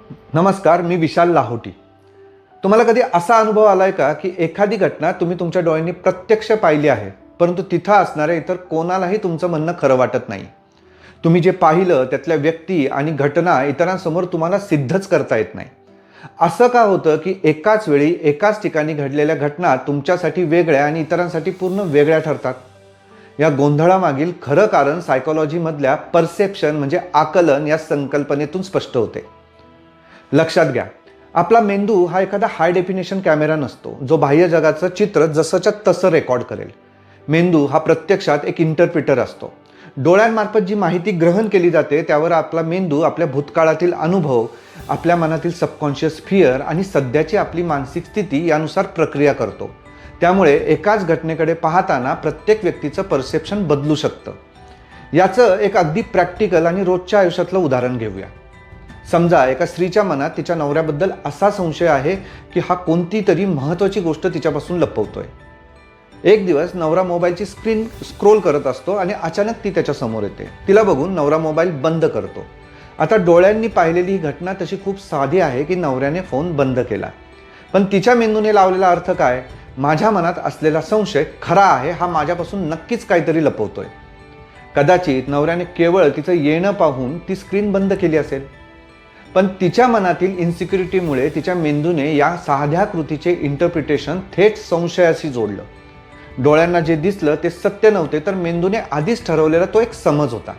नमस्कार, मी विशाल लाहोटी. तुम्हाला कधी असा अनुभव आलाय का की एखादी घटना तुम्ही तुमच्या डोळ्यांनी प्रत्यक्ष पाहिली आहे, परंतु तिथं असणाऱ्या इतर कोणालाही तुमचं म्हणणं खरं वाटत नाही. तुम्ही जे पाहिलं त्यातल्या व्यक्ती आणि घटना इतरांसमोर तुम्हाला सिद्धच करता येत नाही. असं का होतं की एकाच वेळी एकाच ठिकाणी घडलेल्या घटना तुमच्यासाठी वेगळ्या आणि इतरांसाठी पूर्ण वेगळ्या ठरतात? या गोंधळामागील खरं कारण सायकोलॉजीमधल्या परसेप्शन म्हणजे आकलन या संकल्पनेतून स्पष्ट होते. लक्षात घ्या, आपला मेंदू हा एखादा हाय डेफिनेशन कॅमेरा नसतो जो बाह्य जगाचं चित्र जसंच्या तसं रेकॉर्ड करेल. मेंदू हा प्रत्यक्षात एक इंटरप्रिटर असतो. डोळ्यांमार्फत जी माहिती ग्रहण केली जाते त्यावर आपला मेंदू आपल्या भूतकाळातील अनुभव, आपल्या मनातील सबकॉन्शियस फिअर आणि सध्याची आपली मानसिक स्थिती यानुसार प्रक्रिया करतो. त्यामुळे एकाच घटनेकडे पाहताना प्रत्येक व्यक्तीचं परसेप्शन बदलू शकतं. याचं एक अगदी प्रॅक्टिकल आणि रोजच्या आयुष्यातलं उदाहरण घेऊया. समजा एका स्त्रीच्या मनात तिच्या नवऱ्याबद्दल असा संशय आहे की हा कोणती तरी महत्त्वाची गोष्ट तिच्यापासून लपवतोय. एक दिवस नवरा मोबाईलची स्क्रीन स्क्रोल करत असतो आणि अचानक ती त्याच्या समोर येते. तिला बघून नवरा मोबाईल बंद करतो. आता डोळ्यांनी पाहिलेली ही घटना तशी खूप साधी आहे की नवऱ्याने फोन बंद केला, पण तिच्या मेंदूने लावलेला अर्थ काय? माझ्या मनात असलेला संशय खरा आहे, हा माझ्यापासून नक्कीच काहीतरी लपवतोय. कदाचित नवऱ्याने केवळ तिचं येणं पाहून ती स्क्रीन बंद केली असेल, पण तिच्या मनातील इन्सिक्युरिटीमुळे तिच्या मेंदूने या साध्या कृतीचे इंटरप्रिटेशन थेट संशयाशी जोडलं. डोळ्यांना जे दिसलं ते सत्य नव्हते, तर मेंदूने आधीच ठरवलेला तो एक समज होता.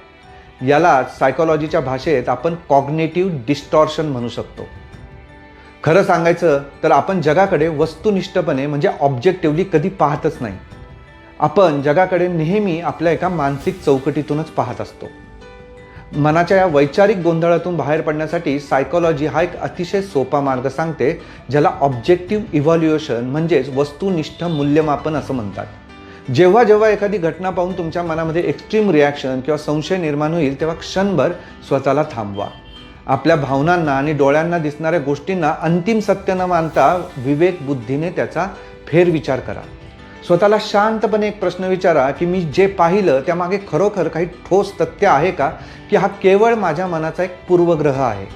याला सायकोलॉजीच्या भाषेत आपण कॉग्निटिव्ह डिस्टॉर्शन म्हणू शकतो. खरं सांगायचं तर आपण जगाकडे वस्तुनिष्ठपणे म्हणजे ऑब्जेक्टिव्हली कधी पाहतच नाही. आपण जगाकडे नेहमी आपल्या एका मानसिक चौकटीतूनच पाहत असतो. मनाच्या या वैचारिक गोंधळातून बाहेर पडण्यासाठी सायकोलॉजी हा एक अतिशय सोपा मार्ग सांगते, ज्याला ऑब्जेक्टिव्ह इव्हॅल्युएशन म्हणजेच वस्तुनिष्ठ मूल्यमापन असं म्हणतात. जेव्हा जेव्हा एखादी घटना पाहून तुमच्या मनामध्ये एक्स्ट्रीम रिॲक्शन किंवा संशय निर्माण होईल तेव्हा क्षणभर स्वतःला थांबवा. आपल्या भावनांना आणि डोळ्यांना दिसणाऱ्या गोष्टींना अंतिम सत्य न मानता विवेक बुद्धीने त्याचा फेरविचार करा. स्वतःला शांतपणे एक प्रश्न विचारा की मी जे पाहिलं त्यामागे खरोखर काही ठोस तथ्य आहे का, की हा केवळ माझ्या मनाचा एक पूर्वग्रह आहे?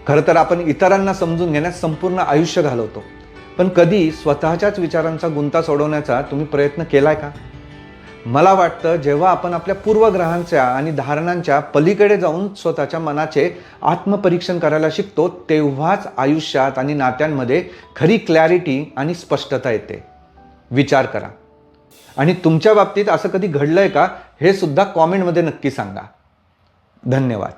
खरं तर आपण इतरांना समजून घेण्यास संपूर्ण आयुष्य घालवतो, पण कधी स्वतःच्याच विचारांचा गुंता सोडवण्याचा तुम्ही प्रयत्न केलाय का? मला वाटतं जेव्हा आपण आपल्या पूर्वग्रहांच्या आणि धारणांच्या पलीकडे जाऊन स्वतःच्या मनाचे आत्मपरीक्षण करायला शिकतो, तेव्हाच आयुष्यात आणि नात्यांमध्ये खरी क्लॅरिटी आणि स्पष्टता येते. विचार करा. आणि तुमच्या बाबतीत असं कधी घडलंय का हे सुद्धा कॉमेंटमध्ये नक्की सांगा. धन्यवाद.